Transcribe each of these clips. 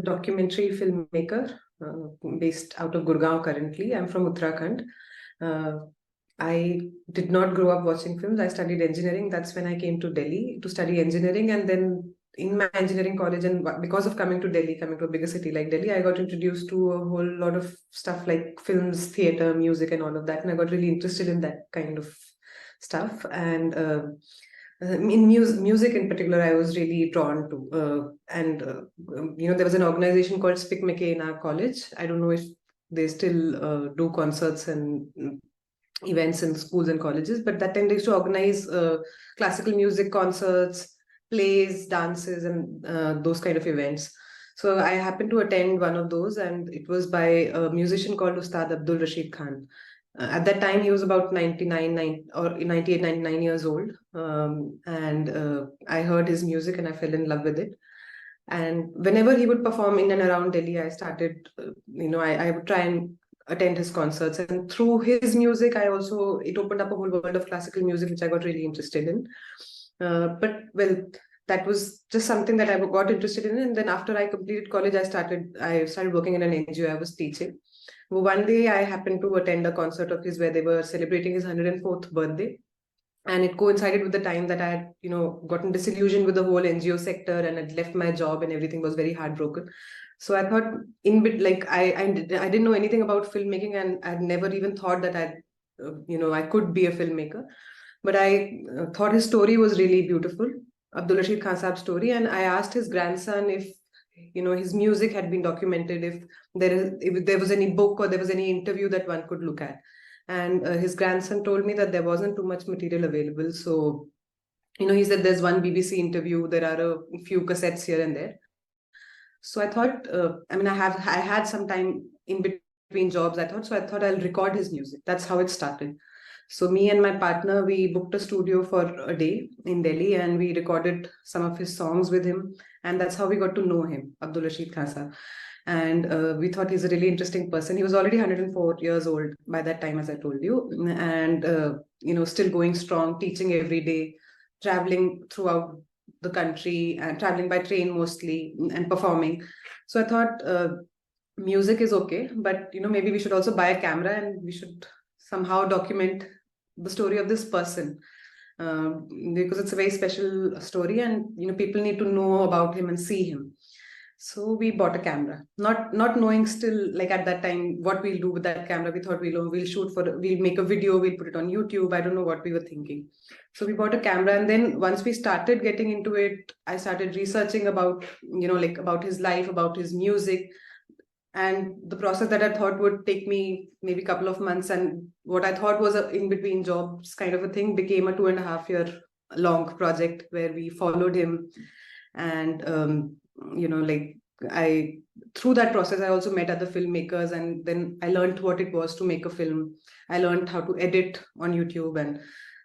documentary filmmaker based out of Gurgaon currently. I'm from Uttarakhand. I did not grow up watching films. I studied engineering. That's when I came to Delhi to study engineering. And then in my engineering college, and because of coming to Delhi, coming to a bigger city like Delhi, I got introduced to a whole lot of stuff like films, theater, music, and all of that. And I got really interested in that kind of stuff. And in music in particular, I was really drawn to. There was an organization called Spicmake in our college. I don't know if they still do concerts and events in schools and colleges, but that time they used to organize classical music concerts, plays, dances, and those kind of events. So I happened to attend one of those, and it was by a musician called Ustad Abdul Rashid Khan. At that time, he was about 98, 99 years old. And I heard his music and I fell in love with it. And whenever he would perform in and around Delhi, I started, I would try and attend his concerts. And through his music, it opened up a whole world of classical music, which I got really interested in. That was just something that I got interested in. And then after I completed college, I started working in an NGO. I was teaching. One day I happened to attend a concert of his where they were celebrating his 104th birthday. And it coincided with the time that I had, gotten disillusioned with the whole NGO sector and had left my job and everything was very heartbroken. So I thought I didn't know anything about filmmaking, and I'd never even thought that I could be a filmmaker. But I thought his story was really beautiful, Abdul Rashid Khan Saab's story. And I asked his grandson if, his music had been documented, if there was any book or there was any interview that one could look at. And his grandson told me that there wasn't too much material available. So, he said there's one BBC interview, there are a few cassettes here and there. So I thought, I had some time in between jobs, I thought I'll record his music. That's how it started. So me and my partner, we booked a studio for a day in Delhi and we recorded some of his songs with him. And that's how we got to know him, Abdul Rashid Khan Saab. And we thought he's a really interesting person. He was already 104 years old by that time, as I told you, and still going strong, teaching every day, traveling throughout the country and traveling by train mostly and performing. So I thought music is okay, but maybe we should also buy a camera and we should somehow document the story of this person. Because it's a very special story and people need to know about him and see him. So we bought a camera, not knowing still, like at that time, what we'll do with that camera. We thought we'll make a video, we'll put it on YouTube. I don't know what we were thinking. So we bought a camera, and then once we started getting into it, I started researching about, about his life, about his music. And the process that I thought would take me maybe a couple of months, and what I thought was a in-between jobs kind of a thing, became a 2.5-year long project where we followed him. And through that process, I also met other filmmakers, and then I learned what it was to make a film. I learned how to edit on YouTube and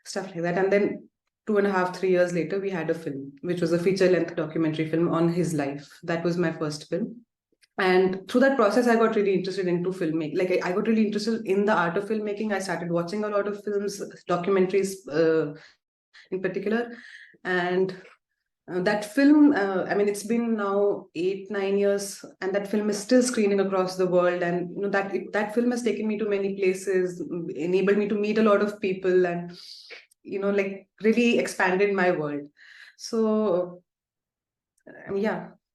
stuff like that. And then 2.5, 3 years later, we had a film, which was a feature-length documentary film on his life. That was my first film. And through that process, I got really interested into filmmaking. Like I got really interested in the art of filmmaking. I started watching a lot of films, documentaries in particular. And that film, it's been now 8-9 years, and that film is still screening across the world. And that film has taken me to many places, enabled me to meet a lot of people, and really expanded my world. So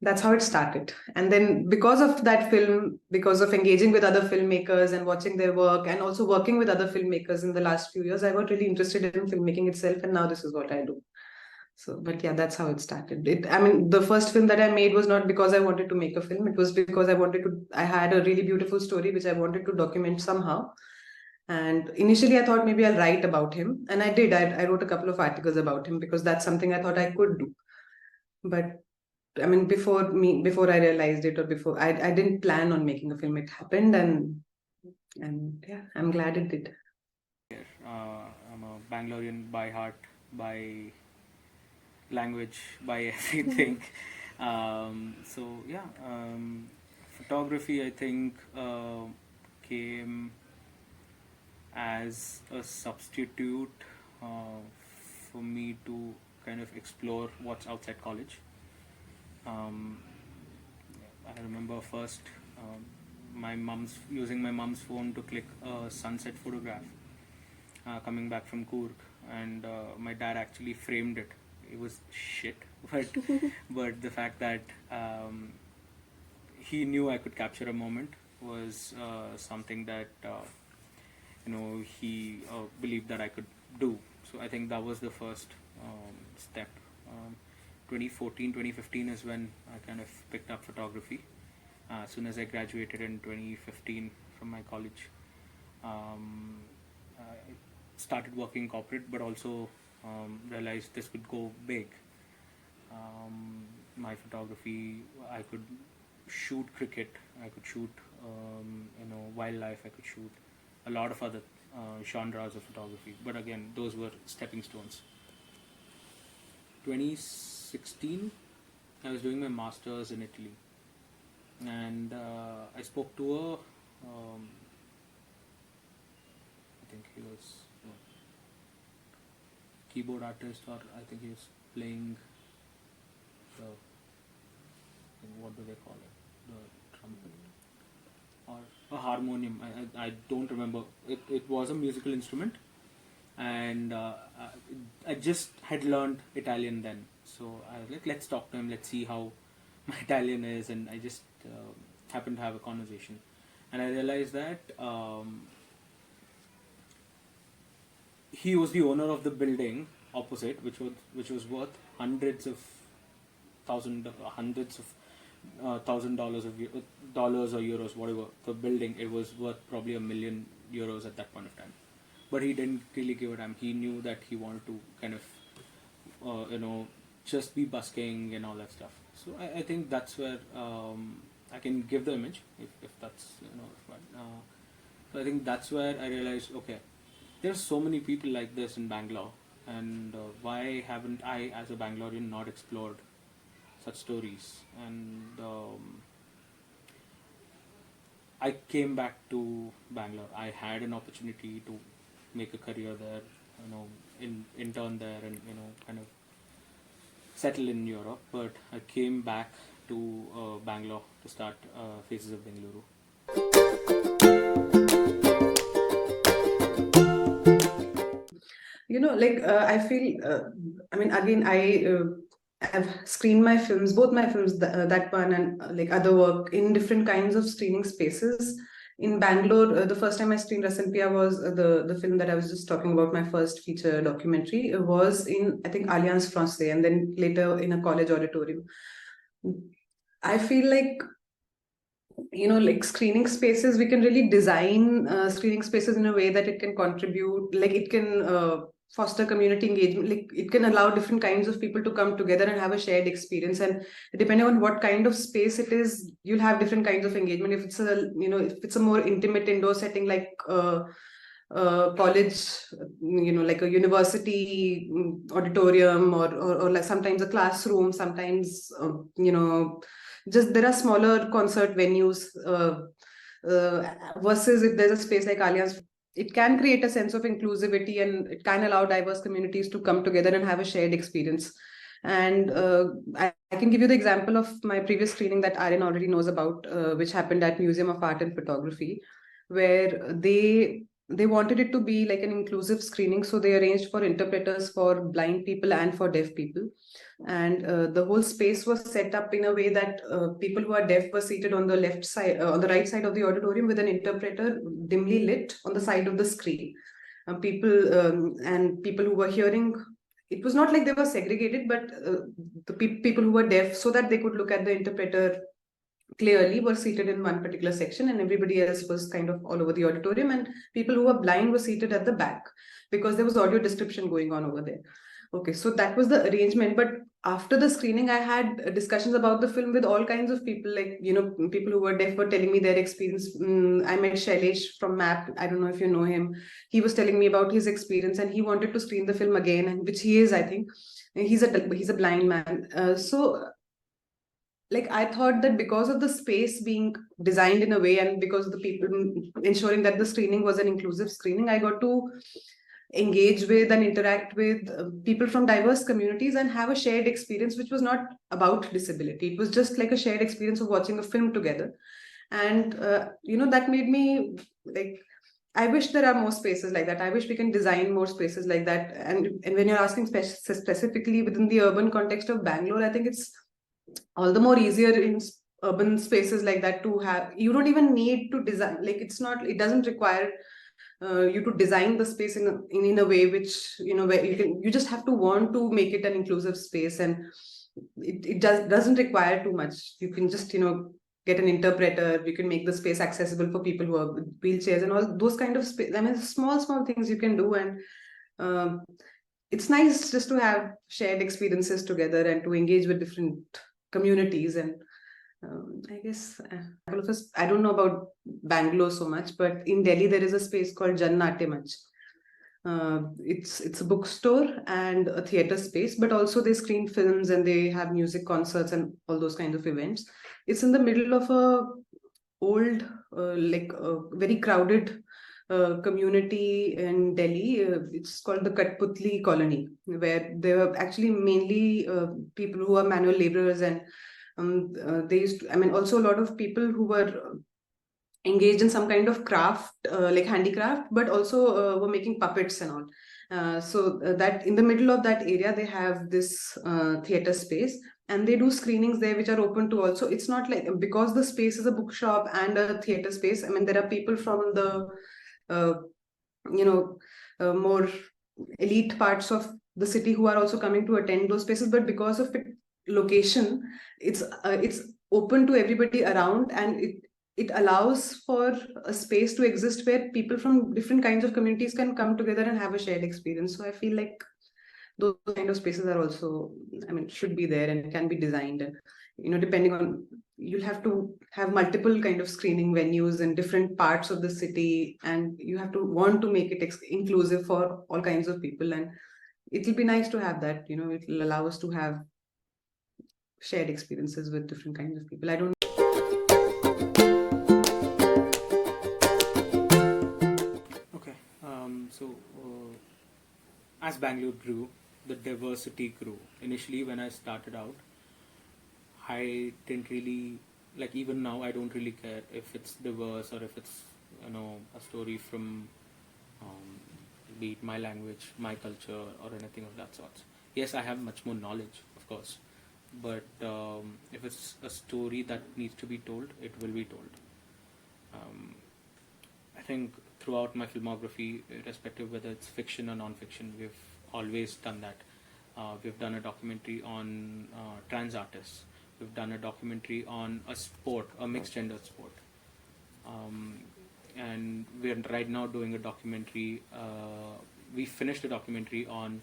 that's how it started. And then because of that film, because of engaging with other filmmakers and watching their work, and also working with other filmmakers in the last few years, I got really interested in filmmaking itself, and now this is what I do. So, but yeah, that's how it started. The first film that I made was not because I wanted to make a film. It was because I had a really beautiful story which I wanted to document somehow. And initially I thought maybe I'll write about him. And I did. I wrote a couple of articles about him because that's something I thought I could do. But before I realized it, or before I didn't plan on making a film, it happened. And yeah, I'm glad it did. I'm a Bangalorean by heart, by language, by everything. Photography, I think, came as a substitute for me to kind of explore what's outside college. I remember first using my mom's phone to click a sunset photograph coming back from Coorg, and my dad actually framed it. It was shit, but the fact that he knew I could capture a moment was something that he believed that I could do. So I think that was the first step. 2014, 2015 is when I kind of picked up photography. As soon as I graduated in 2015 from my college, I started working corporate, but also realized this could go big. My photography, I could shoot cricket, I could shoot wildlife, I could shoot a lot of other genres of photography, but again, those were stepping stones. 2016, I was doing my masters in Italy, and I spoke to a I think he was keyboard artist, or I think he was playing the, what do they call it, the trumpet or a harmonium. I don't remember. It was a musical instrument, and I just had learned Italian then, so I was like, let's talk to him, let's see how my Italian is, and I just happened to have a conversation, and I realized that he was the owner of the building opposite, which was worth hundreds of $1,000 dollars or euros, whatever. The building, it was worth probably €1 million at that point of time. But he didn't really give a damn. He knew that he wanted to kind of, just be busking and all that stuff. So I think that's where I can give the image if that's fun. So I think that's where I realized, okay, there's so many people like this in Bangalore, and why haven't I, as a Bangalorean, not explored such stories? And I came back to Bangalore. I had an opportunity to make a career there, intern there, and kind of settle in Europe. But I came back to Bangalore to start Faces of Bengaluru. I feel, again, I've screened my films, both my films, that one and other work, in different kinds of screening spaces. In Bangalore, the first time I screened Rasanpia was the film that I was just talking about, my first feature documentary. It was in, I think, Alliance Francaise, and then later in a college auditorium. I feel like, screening spaces, we can really design screening spaces in a way that it can contribute, it can foster community engagement, it can allow different kinds of people to come together and have a shared experience. And depending on what kind of space it is, you'll have different kinds of engagement. If it's a more intimate indoor setting, like college, like a university auditorium, or like sometimes a classroom, sometimes just there are smaller concert venues, versus if there's a space like Allianz, it can create a sense of inclusivity, and it can allow diverse communities to come together and have a shared experience. And I can give you the example of my previous screening that Aryan already knows about, which happened at Museum of Art and Photography, where they wanted it to be like an inclusive screening, so they arranged for interpreters for blind people and for deaf people. And the whole space was set up in a way that people who are deaf were seated on the left side, on the right side of the auditorium, with an interpreter dimly lit on the side of the screen. People who were hearing, it was not like they were segregated, but the people who were deaf, so that they could look at the interpreter clearly, were seated in one particular section, and everybody else was kind of all over the auditorium, and people who were blind were seated at the back, because there was audio description going on over there. Okay, so that was the arrangement. But after the screening, I had discussions about the film with all kinds of people, people who were deaf were telling me their experience. I met Shailesh from MAP. I don't know if you know him. He was telling me about his experience, and he wanted to screen the film again, and which he is, I think. He's a blind man. I thought that because of the space being designed in a way, and because of the people ensuring that the screening was an inclusive screening, I got to engage with and interact with people from diverse communities and have a shared experience, which was not about disability. It was just like a shared experience of watching a film together. And that made me like, I wish there are more spaces like that. I wish we can design more spaces like that. And when you're asking specifically within the urban context of Bangalore, I think it's all the more easier in urban spaces like that to have. You don't even need to design. Like, it doesn't require you to design the space in a way which, where you just have to want to make it an inclusive space, and it doesn't require too much. You can just get an interpreter. You can make the space accessible for people who are with wheelchairs and all those kind of space. I mean, small things you can do. And um, it's nice just to have shared experiences together and to engage with different communities. And I guess I don't know about Bangalore so much, but in Delhi there is a space called Jannate Manch. It's a bookstore and a theater space, but also they screen films and they have music concerts and all those kinds of events. It's in the middle of a old, very crowded community in Delhi. It's called the Katputli colony, where there are actually mainly people who are manual laborers, and they used to, I mean, also a lot of people who were engaged in some kind of craft, like handicraft, but also were making puppets and all. That in the middle of that area, they have this theater space, and they do screenings there, which are open to also. It's not like, because the space is a bookshop and a theater space. I mean, there are people from the, uh, more elite parts of the city who are also coming to attend those spaces. But because of its location, it's open to everybody around, and it allows for a space to exist where people from different kinds of communities can come together and have a shared experience. So I feel like those kind of spaces are also, I mean, should be there and can be designed. And depending on, you'll have to have multiple kind of screening venues in different parts of the city, and you have to want to make it inclusive for all kinds of people. And it'll be nice to have that. It'll allow us to have shared experiences with different kinds of people. I don't. Okay. As Bangalore grew, the diversity grew. Initially, when I started out, I didn't really, like, even now I don't really care if it's diverse or if it's a story from be it my language, my culture, or anything of that sort. Yes, I have much more knowledge, of course, but if it's a story that needs to be told, it will be told. I think throughout my filmography, irrespective whether it's fiction or non-fiction, we've always done that. We've done a documentary on trans artists. We've done a documentary on a sport, a mixed gender sport. And we're right now doing a documentary. We finished a documentary on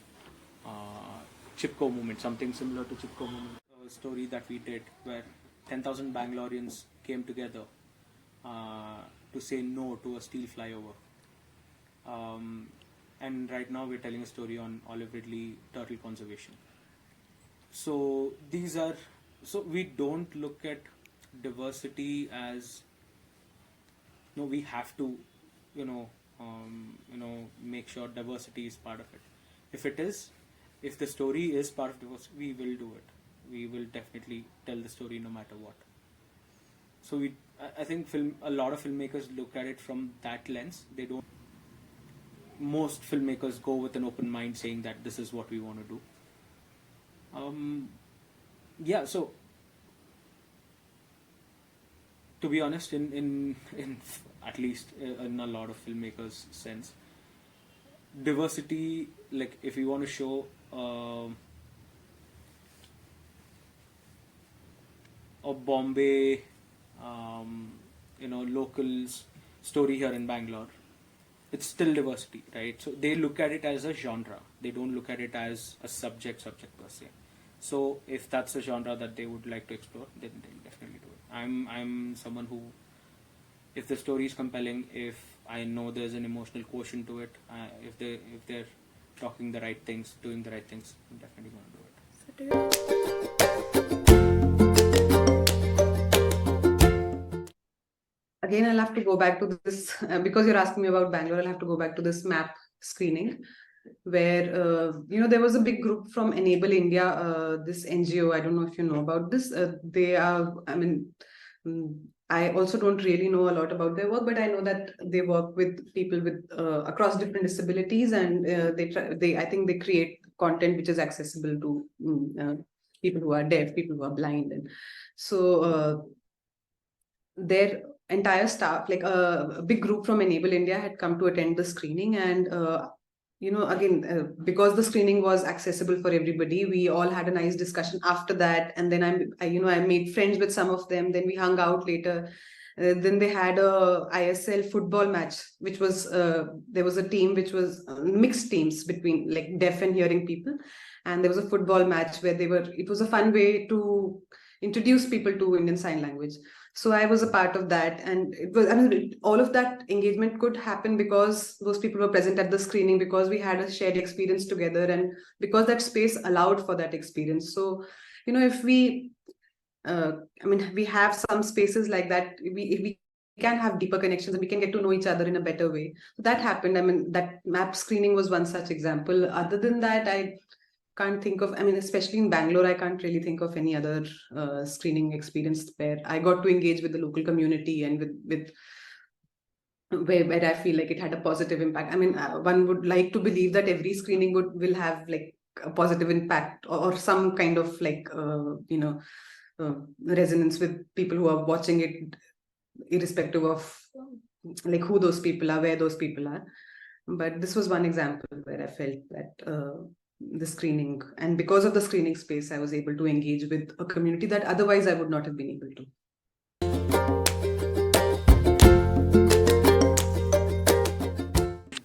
Chipko movement, something similar to Chipko movement. A story that we did where 10,000 Bangaloreans came together to say no to a steel flyover. And right now we're telling a story on Olive Ridley turtle conservation. So we don't look at diversity as, we have to, make sure diversity is part of it. If the story is part of diversity, we will do it. We will definitely tell the story no matter what. So I think a lot of filmmakers look at it from that lens. They don't. Most filmmakers go with an open mind, saying that this is what we want to do. So to be honest, in at least in a lot of filmmakers' sense, diversity, like if you want to show a Bombay, locals story here in Bangalore, it's still diversity, right? So they look at it as a genre. They don't look at it as a subject per se. So if that's a genre that they would like to explore, then they'll definitely do it. I'm someone who, if the story is compelling, if I know there's an emotional quotient to it, if they're talking the right things, doing the right things, I'm definitely going to do it. Again, I'll have to go back to this because you're asking me about Bangalore. I'll have to go back to this map screening, where there was a big group from Enable India, this NGO. I don't know if you know about this. They are, I also don't really know a lot about their work, but I know that they work with people with across different disabilities, and I think they create content which is accessible to people who are deaf, people who are blind, and so their entire staff, like a big group from Enable India, had come to attend the screening, and again, because the screening was accessible for everybody, we all had a nice discussion after that, and then I made friends with some of them. Then we hung out later. Then they had a ISL football match, which was there was a team which was mixed teams between like deaf and hearing people, and there was a football match where it was a fun way to introduce people to Indian Sign Language. So I was a part of that, and it was, all of that engagement could happen because those people were present at the screening, because we had a shared experience together, and because that space allowed for that experience. So, if we, we have some spaces like that, if we can have deeper connections and we can get to know each other in a better way. So that happened. That map screening was one such example. Other than that, I can't think of, especially in Bangalore, I can't really think of any other screening experience where I got to engage with the local community and with where I feel like it had a positive impact. One would like to believe that every screening will have like a positive impact, or some kind of like resonance with people who are watching it, irrespective of like who those people are, where those people are. But this was one example where I felt that the screening, and because of the screening space, I was able to engage with a community that otherwise I would not have been able to.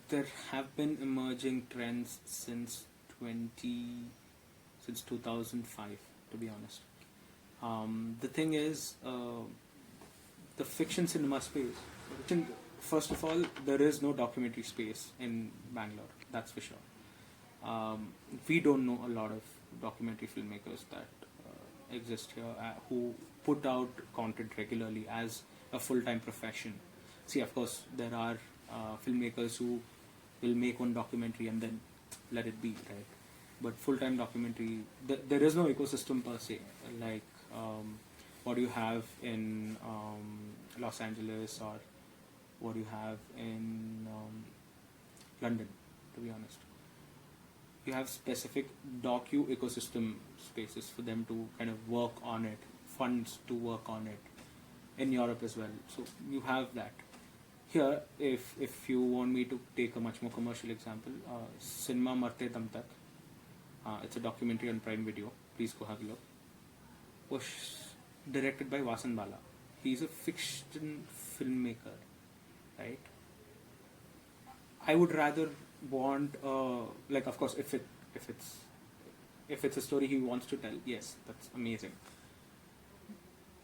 There have been emerging trends since 2005, to be honest. The thing is, the fiction cinema space. First of all, there is no documentary space in Bangalore, that's for sure. We don't know a lot of documentary filmmakers that exist here who put out content regularly as a full-time profession. See, of course, there are filmmakers who will make one documentary and then let it be, right? But full-time documentary, there is no ecosystem per se, like what you have in Los Angeles, or what you have in London, to be honest. You have specific docu ecosystem spaces for them to kind of work on it, funds to work on it, in Europe as well. So you have that. Here, if you want me to take a much more commercial example, Cinema Marte Dam Tak, it's a documentary on Prime Video, please go have a look, was directed by Vasan Bala. He's a fiction filmmaker, right? I would rather want, like, of course, if it's a story he wants to tell, yes, that's amazing.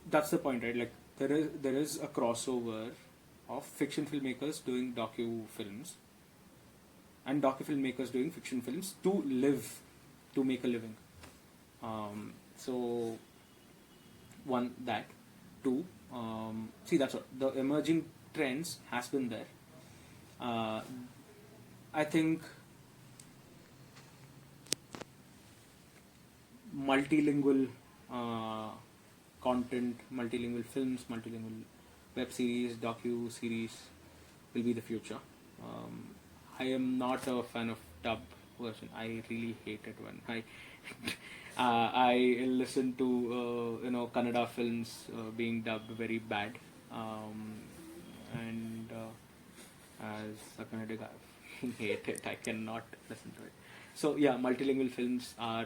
That's the point, right? Like, there is a crossover of fiction filmmakers doing docu films and docu filmmakers doing fiction films to make a living. So one, that. Two, see, that's what the emerging trends has been there. I think multilingual content, multilingual films, multilingual web series, docu-series will be the future. I am not a fan of dub version. I really hate it when I listen to Kannada films being dubbed very bad, and as a Kannada guy, I hate it. I cannot listen to it. So yeah, multilingual films are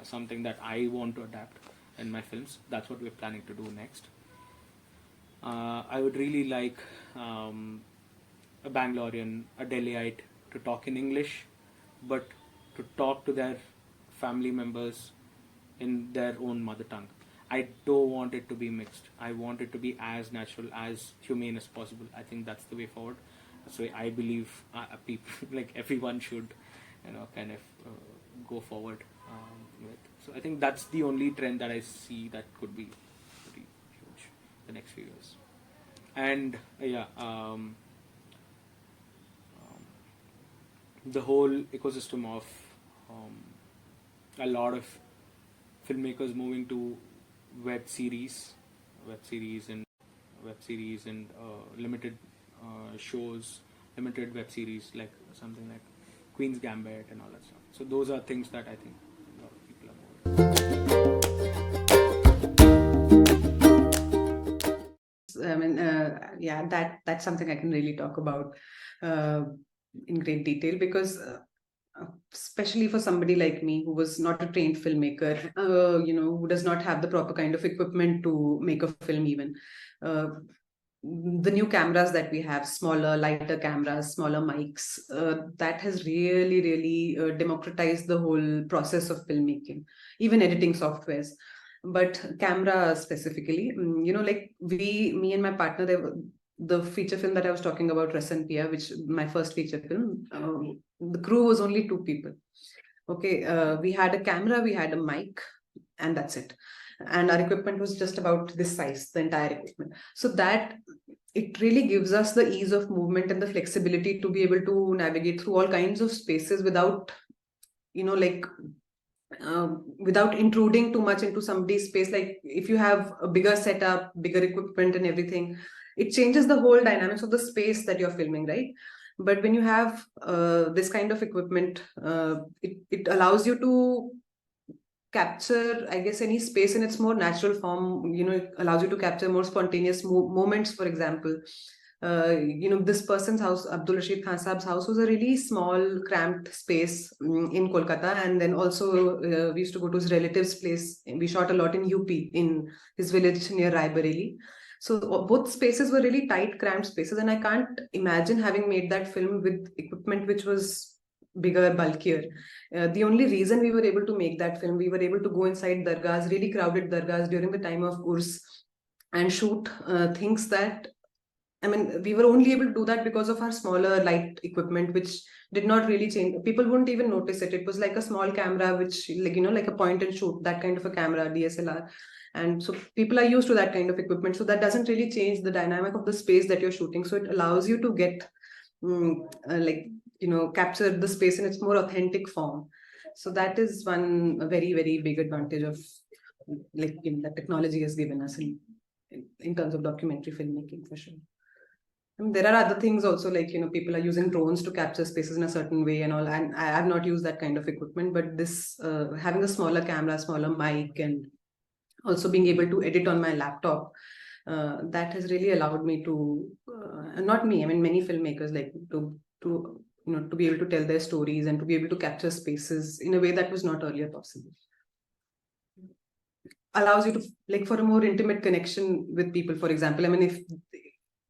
something that I want to adapt in my films. That's what we're planning to do next. I would really like a Bangalorean, a Delhiite to talk in English, but to talk to their family members in their own mother tongue. I don't want it to be mixed. I want it to be as natural, as humane as possible. I think that's the way forward. So I believe people, like everyone, should, kind of go forward with. So I think that's the only trend that I see that could be pretty huge the next few years. And the whole ecosystem of a lot of filmmakers moving to web series, web series and limited shows, limited web series like something like Queen's Gambit and all that stuff. So those are things that I think a lot of people are moving. I mean, yeah, that's something I can really talk about in great detail, because especially for somebody like me who was not a trained filmmaker, who does not have the proper kind of equipment to make a film even. The new cameras that we have, smaller, lighter cameras, smaller mics, that has really, really democratized the whole process of filmmaking, even editing softwares. But camera specifically, like me and my partner, the feature film that I was talking about, Rasan Pia, which my first feature film, the crew was only 2 people. Okay, we had a camera, we had a mic, and that's it. And our equipment was just about this size, the entire equipment. So that it really gives us the ease of movement and the flexibility to be able to navigate through all kinds of spaces without, like without intruding too much into somebody's space. Like if you have a bigger setup, bigger equipment and everything, it changes the whole dynamics of the space that you're filming, right? But when you have this kind of equipment, it allows you to capture, I guess, any space in its more natural form. It allows you to capture more spontaneous moments. For example, this person's house, Abdul Rashid Khan Saab's house, was a really small, cramped space in Kolkata. And then also, we used to go to his relative's place. We shot a lot in UP, in his village near Raebareli. So both spaces were really tight, cramped spaces. And I can't imagine having made that film with equipment which was bigger, bulkier. The only reason we were able to make that film, we were able to go inside dargahs, really crowded dargahs during the time of Urs, and shoot things that, I mean, we were only able to do that because of our smaller light equipment, which did not really change. People wouldn't even notice it. It was like a small camera, which, like a point and shoot, that kind of a camera, DSLR. And so people are used to that kind of equipment. So that doesn't really change the dynamic of the space that you're shooting. So it allows you to get, capture the space in its more authentic form. So that is one very, very big advantage of that technology has given us in terms of documentary filmmaking, for sure. I mean, there are other things also, like, people are using drones to capture spaces in a certain way and all. And I have not used that kind of equipment, but this, having a smaller camera, smaller mic, and also being able to edit on my laptop, that has really allowed me to, not me, I mean, many filmmakers, like to be able to tell their stories and to be able to capture spaces in a way that was not earlier possible. Allows you to, like, for a more intimate connection with people. For example, I mean,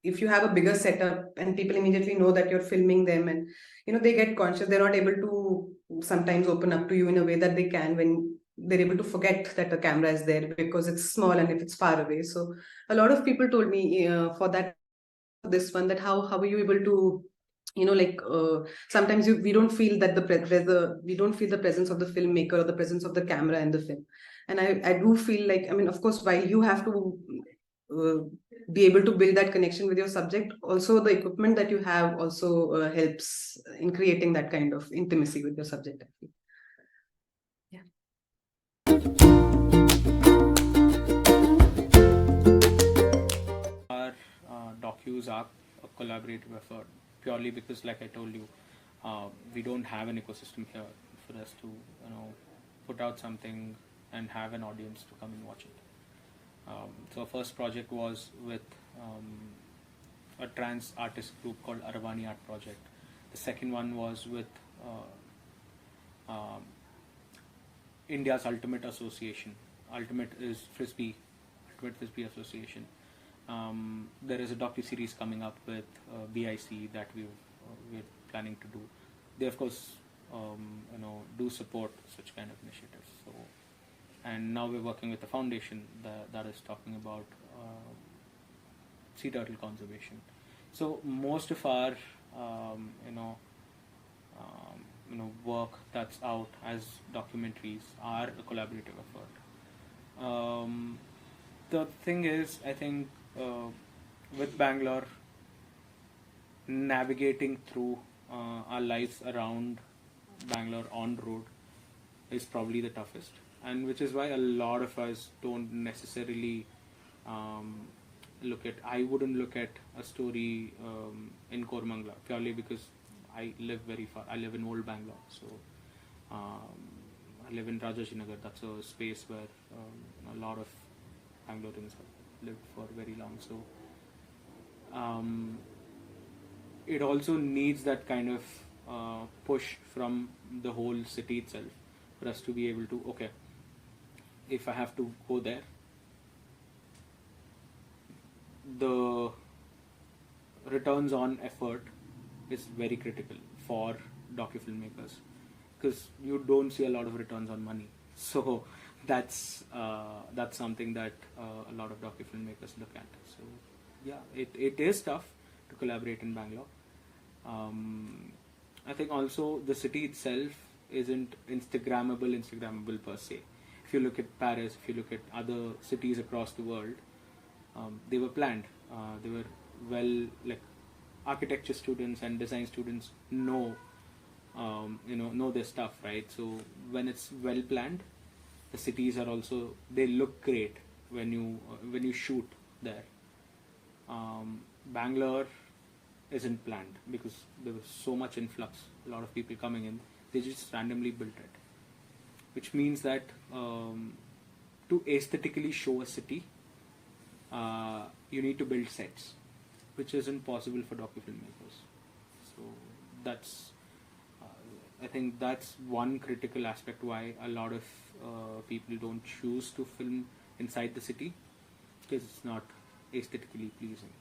if you have a bigger setup and people immediately know that you're filming them, and they get conscious, they're not able to sometimes open up to you in a way that they can when they're able to forget that the camera is there because it's small and if it's far away. So a lot of people told me for this one, that how are you able to, sometimes we don't feel that we don't feel the presence of the filmmaker or the presence of the camera in the film. And I do feel like, I mean, of course, while you have to be able to build that connection with your subject, also the equipment that you have also helps in creating that kind of intimacy with your subject, I feel. Yeah. Our docus are a collaborative effort, purely because, like I told you, we don't have an ecosystem here for us to put out something and have an audience to come and watch it. So our first project was with a trans artist group called Aravani Art Project. The second one was with India's Ultimate Association. Ultimate Frisbee Association. There is a docu-series coming up with BIC that we're planning to do. They, of course, do support such kind of initiatives. So, and now we're working with a foundation that is talking about sea turtle conservation. So most of our work that's out as documentaries are a collaborative effort. The thing is, I think with Bangalore, navigating through our lives around Bangalore on road is probably the toughest, and which is why a lot of us don't necessarily I wouldn't look at a story in Kormangla purely because I live very far. I live in old Bangalore, so I live in Rajashinagar. That's a space where a lot of Bangaloreans have lived for very long. So it also needs that kind of push from the whole city itself for us to be able to, okay, if I have to go there, the returns on effort is very critical for docu-filmmakers because you don't see a lot of returns on money. So that's something that a lot of docu-filmmakers look at. So yeah, it is tough to collaborate in Bangalore. I think also the city itself isn't Instagrammable per se. If you look at Paris, if you look at other cities across the world, they were planned. They were like architecture students and design students know their stuff, right? So when it's well planned, the cities are also, they look great when you shoot there. Bangalore isn't planned because there was so much influx, a lot of people coming in. They just randomly built it, which means that to aesthetically show a city, you need to build sets, which isn't possible for docu-filmmakers. So that's, I think that's one critical aspect why a lot of people don't choose to film inside the city, because it's not aesthetically pleasing.